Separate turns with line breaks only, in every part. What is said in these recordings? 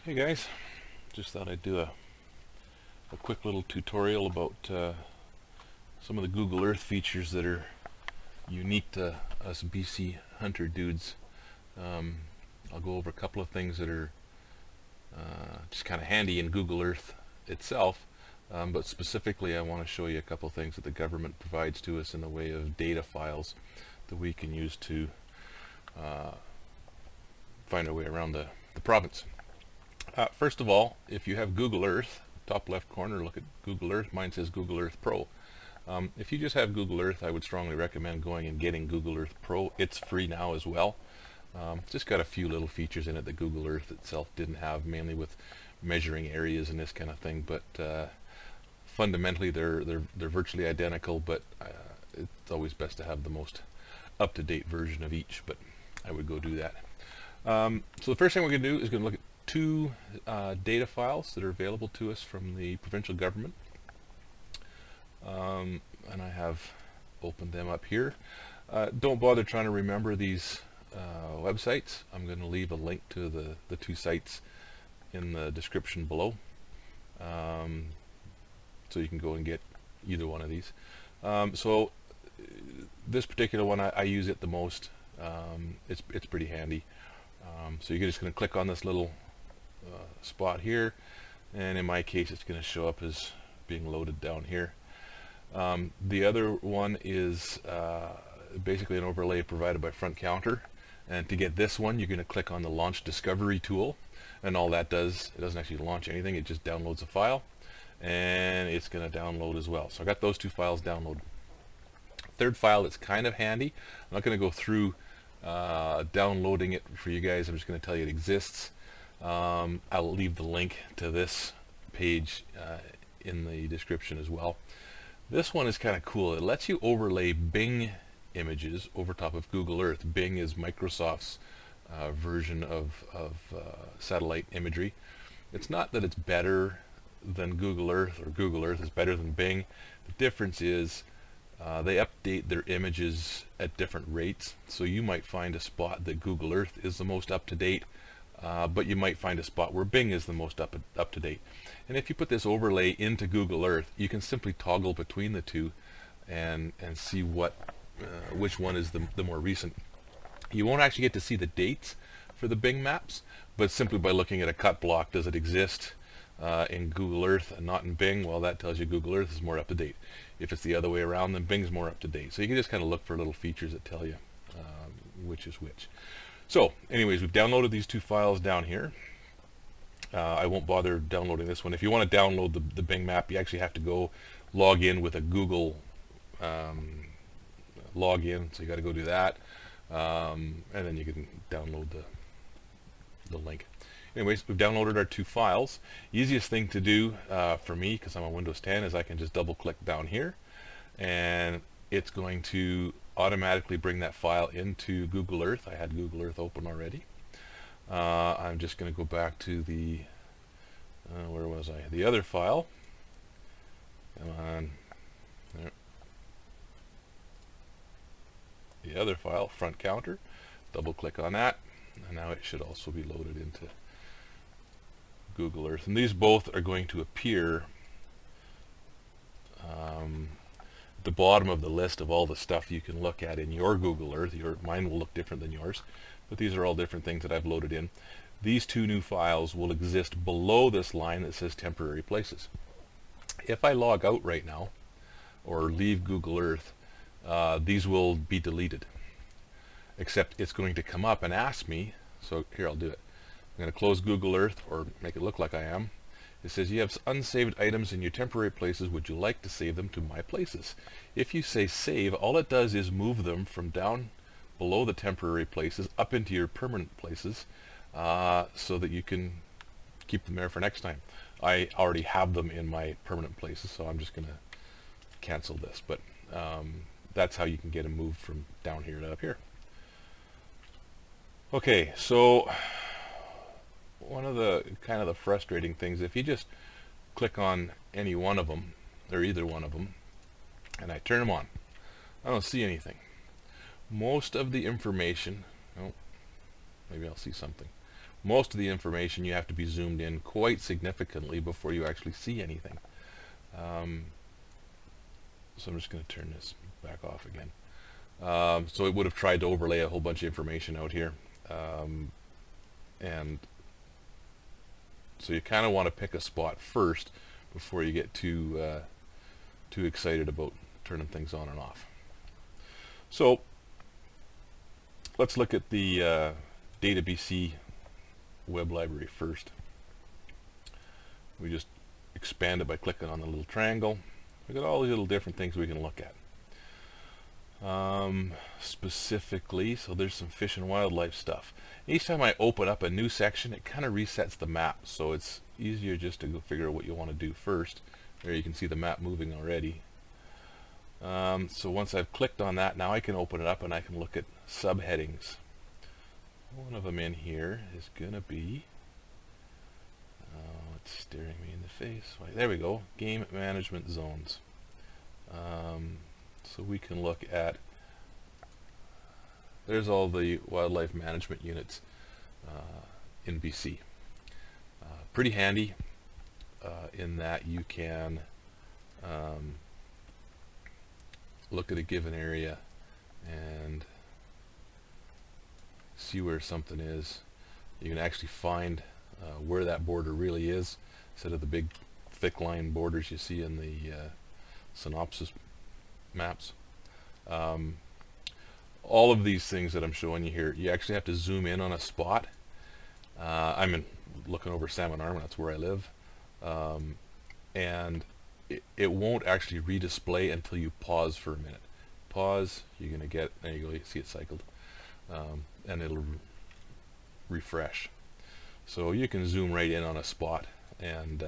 Hey guys, just thought I'd do a quick little tutorial about some of the Google Earth features that are unique to us BC hunter dudes. I'll go over a couple of things that are just kind of handy in Google Earth itself, but specifically I want to show you a couple of things that the government provides to us in the way of data files that we can use to find our way around the province. First of all, if you have Google Earth, top left corner, look at Google Earth. Mine says Google Earth Pro. If you just have Google Earth, I would strongly recommend going and getting Google Earth Pro. It's free now as well. Just got a few little features in it that Google Earth itself didn't have, mainly with measuring areas and this kind of thing. But fundamentally, they're virtually identical. But it's always best to have the most up-to-date version of each. But I would go do that. So the first thing we're going to do is going to look at two data files that are available to us from the provincial government, and I have opened them up here. Don't bother trying to remember these websites. I'm going to leave a link to the two sites in the description below, so you can go and get either one of these. So this particular one, I use it the most. It's pretty handy. So you're just going to click on this little spot here, and in my case it's going to show up as being loaded down here. The other one is basically an overlay provided by FrontCounter, and to get this one you're going to click on the Launch Discovery tool, and all that does, it doesn't actually launch anything, it just downloads a file, and it's going to download as well. So I got those two files downloaded. Third file that's kind of handy, I'm not going to go through downloading it for you guys, I'm just going to tell you it exists. I'll leave the link to this page in the description as well. This one is kind of cool. It lets you overlay Bing images over top of Google Earth. Bing is Microsoft's version of satellite imagery. It's not that it's better than Google Earth or Google Earth is better than Bing. The difference is they update their images at different rates. So you might find a spot that Google Earth is the most up-to-date, but you might find a spot where Bing is the most up-to-date. And if you put this overlay into Google Earth, you can simply toggle between the two and see which one is the more recent. You won't actually get to see the dates for the Bing maps, but simply by looking at a cut block, does it exist in Google Earth and not in Bing? Well, that tells you Google Earth is more up-to-date. If it's the other way around, then Bing's more up-to-date. So you can just kind of look for little features that tell you which is which. So anyways, we've downloaded these two files down here. I won't bother downloading this one. If you want to download the Bing map, you actually have to go log in with a Google login, so you got to go do that, and then you can download the link. Anyways, we've downloaded our two files. Easiest thing to do for me, because I'm on Windows 10, is I can just double click down here, and it's going to automatically bring that file into Google Earth. I had Google Earth open already. I'm just going to go back to the where was I? The other file. Come on. There. The other file, FrontCounter. Double click on that, and now it should also be loaded into Google Earth. And these both are going to appear the bottom of the list of all the stuff you can look at in your Google Earth. Mine will look different than yours, but these are all different things that I've loaded in. These two new files will exist below this line that says temporary places. If I log out right now or leave Google Earth, these will be deleted, except it's going to come up and ask me. So here, I'll do it. I'm going to close Google Earth, or make it look like I am. It says you have unsaved items in your temporary places. Would you like to save them to my places? If you say save, all it does is move them from down below the temporary places up into your permanent places, so that you can keep them there for next time. I already have them in my permanent places, so I'm just going to cancel this. But that's how you can get them moved from down here to up here. Okay, so one of the kind of the frustrating things, if you just click on any one of them, or either one of them, and I turn them on, I don't see anything. Most of the information, oh, maybe I'll see something. most of the information you have to be zoomed in quite significantly before you actually see anything. So I'm just going to turn this back off again. So it would have tried to overlay a whole bunch of information out here. And so you kind of want to pick a spot first before you get too excited about turning things on and off. So let's look at the Data BC web library first. We just expand it by clicking on the little triangle. Look at all these little different things we can look at. Specifically, so there's some fish and wildlife stuff. Each time I open up a new section, it kind of resets the map, so it's easier just to go figure out what you want to do first. There you can see the map moving already. So once I've clicked on that, now I can open it up and I can look at subheadings. One of them in here is going to be, it's staring me in the face. There we go, game management zones. So we can look at, there's all the wildlife management units in BC. Pretty handy in that you can look at a given area and see where something is. You can actually find where that border really is instead of the big thick line borders you see in the synopsis maps. All of these things that I'm showing you here, you actually have to zoom in on a spot. I'm looking over Salmon Arm, that's where I live, and it won't actually redisplay until you pause for a minute. Pause, you're going to get, there you go, you see it cycled, and it'll refresh. So you can zoom right in on a spot and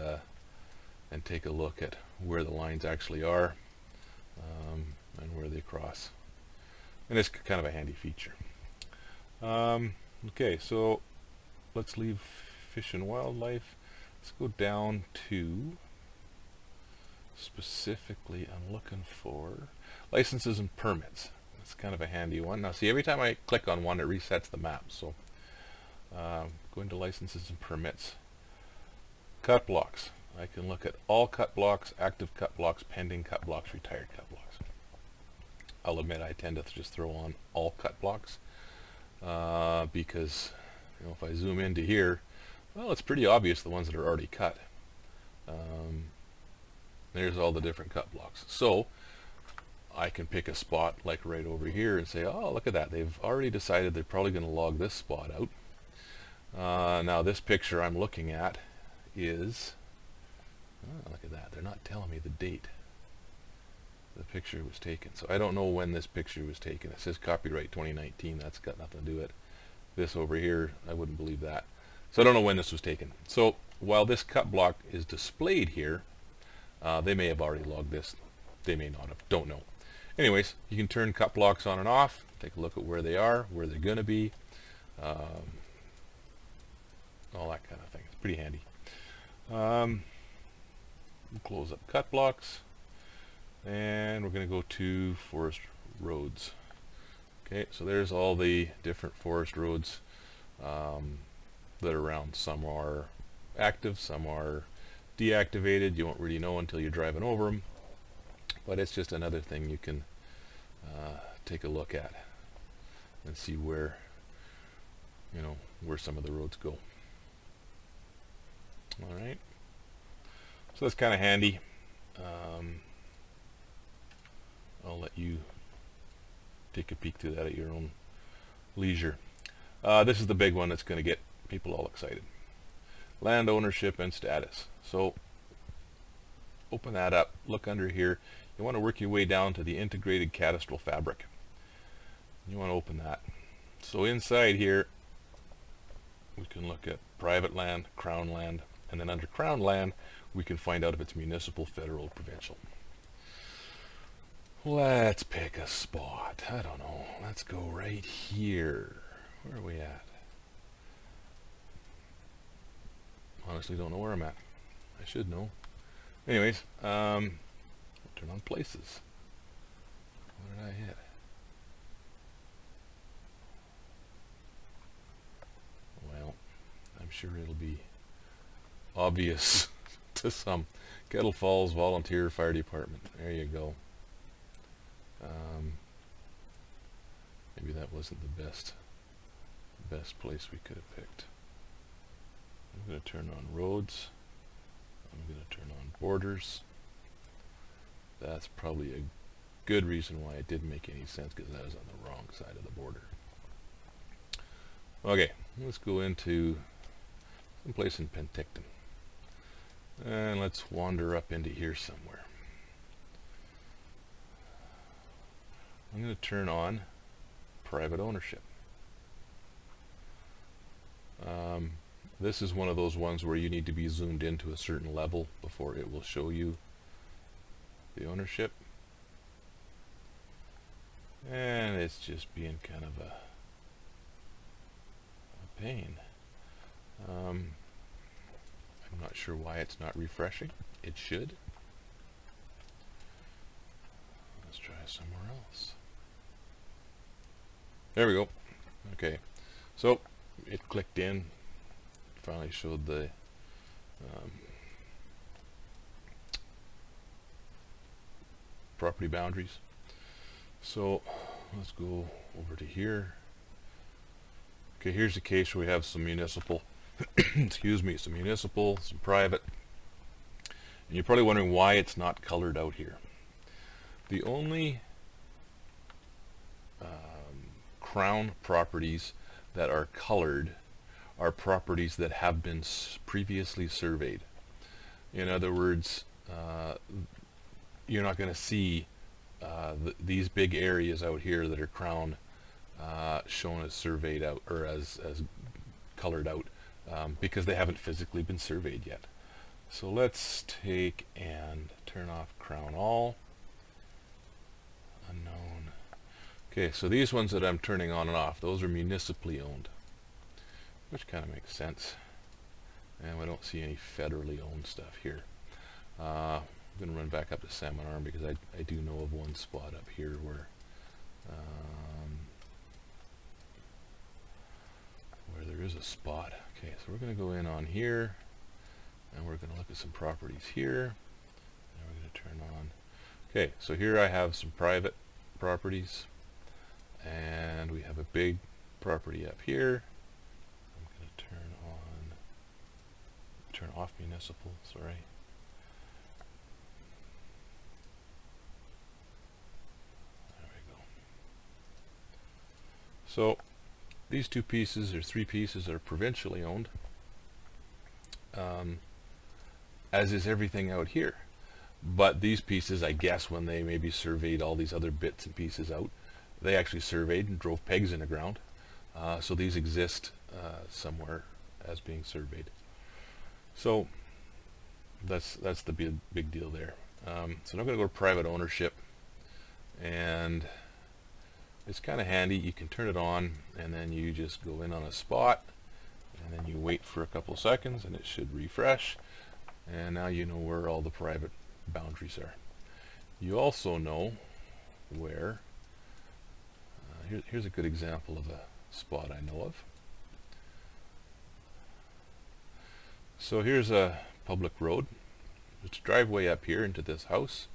take a look at where the lines actually are and where they cross. And it's kind of a handy feature. Okay, so let's leave fish and wildlife. Let's go down to, specifically I'm looking for licenses and permits. That's kind of a handy one. Now see, every time I click on one, it resets the map. So going to licenses and permits. Cut blocks. I can look at all cut blocks, active cut blocks, pending cut blocks, retired cut blocks. I'll admit I tend to just throw on all cut blocks because if I zoom into here, well, it's pretty obvious the ones that are already cut. There's all the different cut blocks. So I can pick a spot like right over here and say, oh, look at that. They've already decided they're probably going to log this spot out. Now this picture I'm looking at is, oh, look at that. They're not telling me the date the picture was taken. So I don't know when this picture was taken. It says copyright 2019. That's got nothing to do with it. This over here, I wouldn't believe that. So I don't know when this was taken. So while this cut block is displayed here, they may have already logged this. They may not have. Don't know. Anyways, you can turn cut blocks on and off. Take a look at where they are, where they're going to be. All that kind of thing. It's pretty handy. We'll close up cut blocks. And we're going to go to forest roads. Okay, so there's all the different forest roads that are around. Some are active, some are deactivated. You won't really know until you're driving over them. But it's just another thing you can take a look at and see where, where some of the roads go. All right. So that's kind of handy. I'll let you take a peek through that at your own leisure. This is the big one that's going to get people all excited. Land ownership and status. So open that up, look under here. You want to work your way down to the integrated cadastral fabric. You want to open that. So inside here we can look at private land, crown land, and then under crown land we can find out if it's municipal, federal, provincial. Let's pick a spot. I don't know. Let's go right here. Where are we at? Honestly, don't know where I'm at. I should know. Anyways, turn on places. What did I hit? Well, sure it'll be obvious to some. Kettle Falls Volunteer Fire Department. There you go. Maybe that wasn't the best place we could have picked. I'm going to turn on roads. I'm going to turn on borders. That's probably a good reason why it didn't make any sense, because that was on the wrong side of the border. Okay, let's go into someplace in Penticton. And let's wander up into here somewhere. I'm going to turn on private ownership. This is one of those ones where you need to be zoomed into a certain level before it will show you the ownership. And it's just being kind of a pain. I'm not sure why it's not refreshing. It should. Let's try somewhere else. There we go. Okay, so it clicked in, finally showed the property boundaries. So let's go over to here. Okay, here's a case where we have some municipal, excuse me, some municipal, some private. And you're probably wondering why it's not colored out here. The only Crown properties that are colored are properties that have been previously surveyed. In other words, you're not going to see these big areas out here that are Crown shown as surveyed out, or as colored out, because they haven't physically been surveyed yet. So let's take and turn off Crown All. Unknown. Okay, so these ones that I'm turning on and off, those are municipally owned, which kind of makes sense. And we don't see any federally owned stuff here. I'm going to run back up to Salmon Arm because I do know of one spot up here where there is a spot. Okay, so we're going to go in on here, and we're going to look at some properties here, and we're going to turn on. Okay, so here I have some private properties, and we have a big property up here. I'm going to turn off municipal, sorry. There we go. So these two pieces, or three pieces, are provincially owned, as is everything out here. But these pieces, I guess, when they maybe surveyed all these other bits and pieces out, they actually surveyed and drove pegs in the ground. So these exist somewhere as being surveyed. So that's the big deal there. So now I'm going to go to private ownership, and it's kind of handy. You can turn it on, and then you just go in on a spot, and then you wait for a couple seconds, and it should refresh. And now you know where all the private boundaries are. You also know where, here's a good example of a spot I know of. So here's a public road. There's a driveway up here into this house,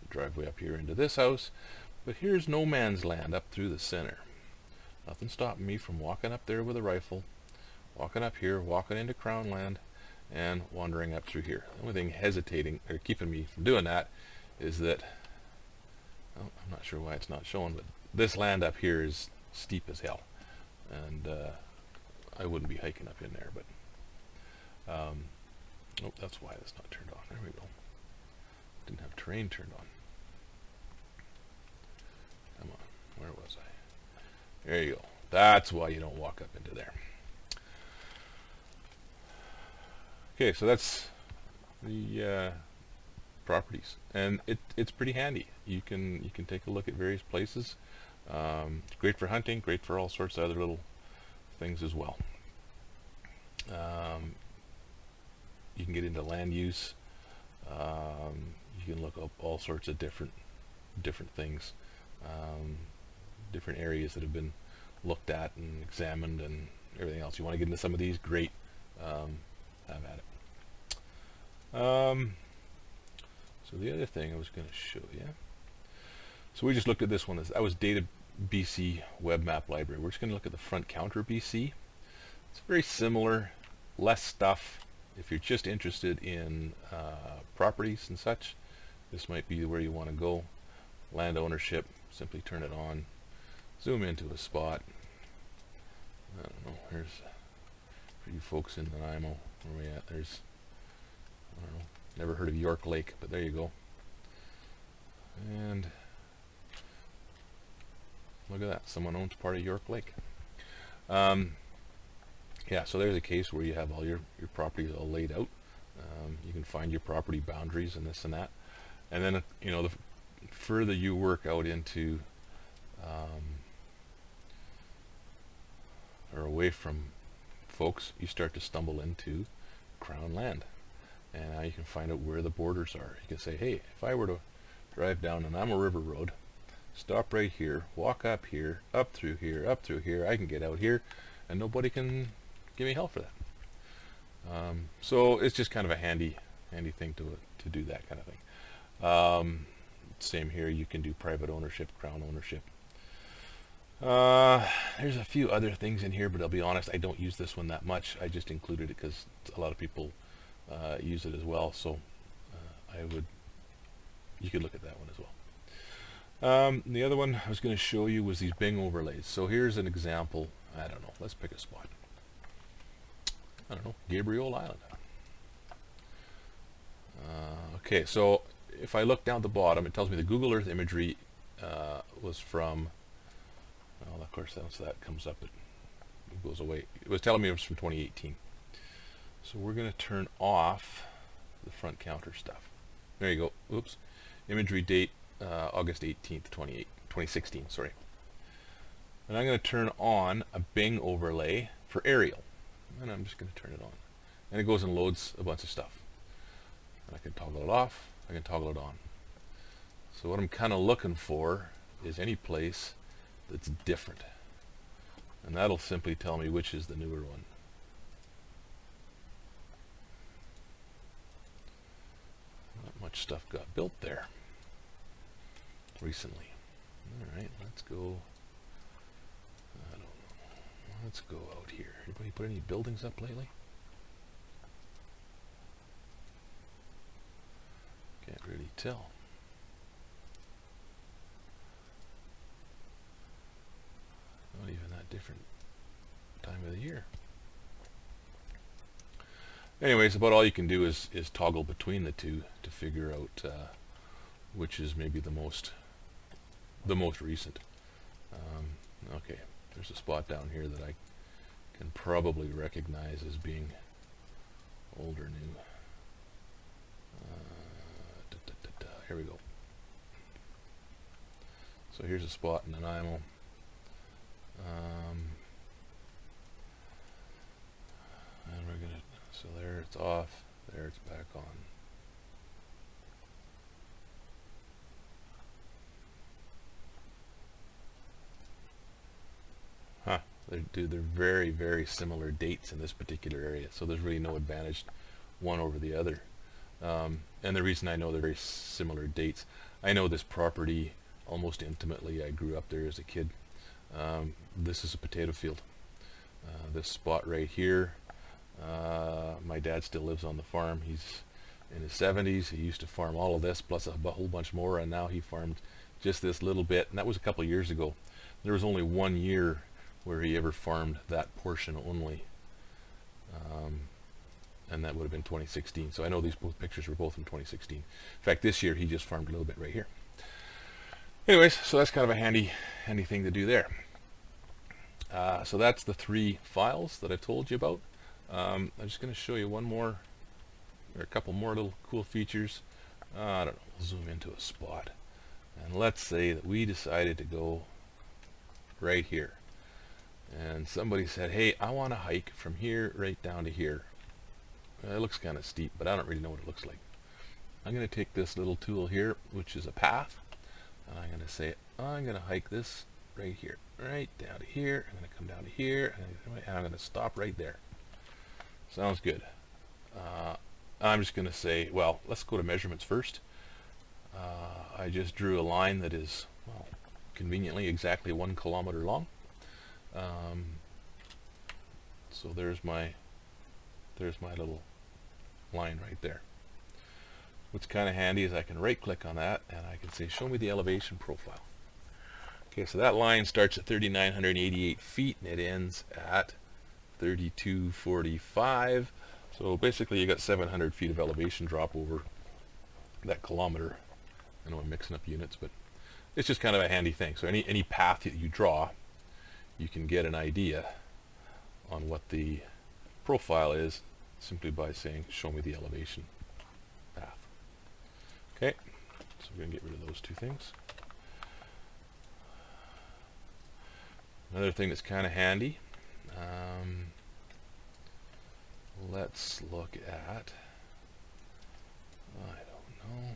a driveway up here into this house, but here's no man's land up through the center. Nothing stopping me from walking up there with a rifle, walking up here, walking into Crown land, and wandering up through here. The only thing hesitating or keeping me from doing that is that, well, I'm not sure why it's not showing, but this land up here is steep as hell, and I wouldn't be hiking up in there. But oh, that's why that's not turned on. There we go. Didn't have terrain turned on. Come on, where was I? There you go. That's why you don't walk up into there. Okay, so that's the properties, and it's pretty handy. You can take a look at various places. It's great for hunting, great for all sorts of other little things as well. You can get into land use. You can look up all sorts of different things, different areas that have been looked at and examined and everything else. You want to get into some of these, great. have at it. So the other thing I was going to show you. So we just looked at this one. That was Data BC Web Map Library. We're just going to look at the FrontCounter BC. It's very similar, less stuff. If you're just interested in properties and such, this might be where you want to go. Land ownership, simply turn it on. Zoom into a spot. I don't know, here's for you folks in Nanaimo, where are we at? There's, I don't know, never heard of York Lake, but there you go. And look at that, someone owns part of York Lake. Yeah, so there's a case where you have all your properties all laid out. You can find your property boundaries and this and that. And then, you know, the further you work out into or away from folks, you start to stumble into Crown land. And now you can find out where the borders are. You can say, hey, if I were to drive down Nanaimo River Road, stop right here, walk up here, up through here, up through here, I can get out here, and nobody can give me hell for that. So it's just kind of a handy thing to do that kind of thing. Same here, you can do private ownership, Crown ownership. There's a few other things in here, but I'll be honest, I don't use this one that much. I just included it because a lot of people use it as well, so you could look at that one as well. The other one I was going to show you was these Bing overlays. So here's an example. I don't know, let's pick a spot. I don't know, Gabriel Island. Okay, so if I look down at the bottom, it tells me the Google Earth imagery was from, well, of course, once that comes up, it goes away. It was telling me it was from 2018. So we're going to turn off the FrontCounter stuff. There you go. Oops. Imagery date, August 18th, 2016, sorry. And I'm going to turn on a Bing overlay for aerial. And I'm just going to turn it on. And it goes and loads a bunch of stuff. And I can toggle it off, I can toggle it on. So what I'm kind of looking for is any place that's different. And that'll simply tell me which is the newer one. Not much stuff got built there recently. Alright, let's go. I don't know. Let's go out here. Anybody put any buildings up lately? Can't really tell. Not even that different time of the year. Anyways, about all you can do is toggle between the two to figure out which is maybe the most recent. Okay, there's a spot down here that I can probably recognize as being old or new. Here we go. So here's a spot in Nanaimo. And we're gonna, so there it's off, there it's back on. Huh, they're very, very similar dates in this particular area, so there's really no advantage one over the other. And the reason I know they're very similar dates, I know this property almost intimately. I grew up there as a kid. This is a potato field. This spot right here, my dad still lives on the farm. He's in his 70s. He used to farm all of this plus a whole bunch more, and now he farmed just this little bit, and that was a couple of years ago. There was only 1 year where he ever farmed that portion only. And that would have been 2016. So I know these both pictures were both from 2016. In fact, this year he just farmed a little bit right here. Anyways, so that's kind of a handy thing to do there. So that's the 3 files that I told you about. I'm just going to show you one more, or a couple more little cool features. I don't know, we'll zoom into a spot. And let's say that we decided to go right here. And somebody said, hey, I want to hike from here right down to here. It looks kind of steep, but I don't really know what it looks like. I'm going to take this little tool here, which is a path, and I'm going to say, I'm going to hike this right here, right down to here. I'm going to come down to here, and I'm going to stop right there. Sounds good. I'm just going to say, well, let's go to measurements first. I just drew a line that is, well, conveniently exactly 1 kilometer long. So there's my little line right there. What's kind of handy is I can right click on that and I can say show me the elevation profile. Okay, so that line starts at 3,988 feet and it ends at 3,245. So basically you got 700 feet of elevation drop over that kilometer. I know I'm mixing up units, but it's just kind of a handy thing. So any path that you draw, you can get an idea on what the profile is simply by saying show me the elevation path. Okay, so we're going to get rid of those two things. Another thing that's kind of handy, let's look at, I don't know,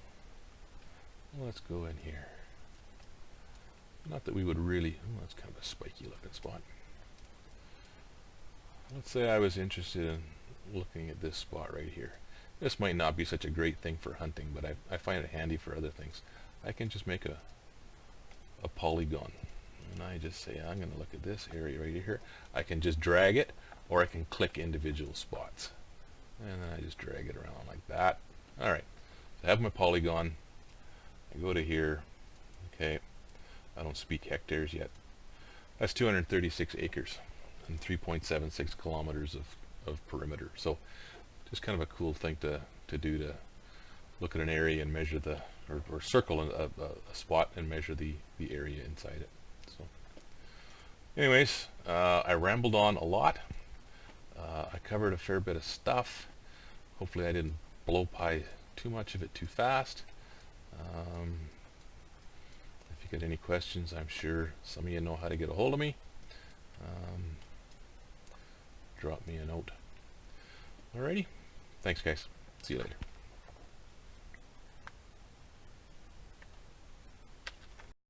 let's go in here. Not that we would really, oh, that's kind of a spiky looking spot. Let's say I was interested in looking at this spot right here. This might not be such a great thing for hunting, but I find it handy for other things. I can just make a polygon. And I just say, I'm going to look at this area right here. I can just drag it, or I can click individual spots. And then I just drag it around like that. Alright, so I have my polygon. I go to here. Okay, I don't speak hectares yet. That's 236 acres. And 3.76 kilometers of perimeter. So just kind of a cool thing to do, to look at an area and measure the, or circle a spot and measure the area inside it. So anyways, I rambled on a lot. I covered a fair bit of stuff. Hopefully I didn't blow by too much of it too fast. If you get any questions, I'm sure some of you know how to get a hold of me. Drop me a note. Alrighty. Thanks, guys. See you later.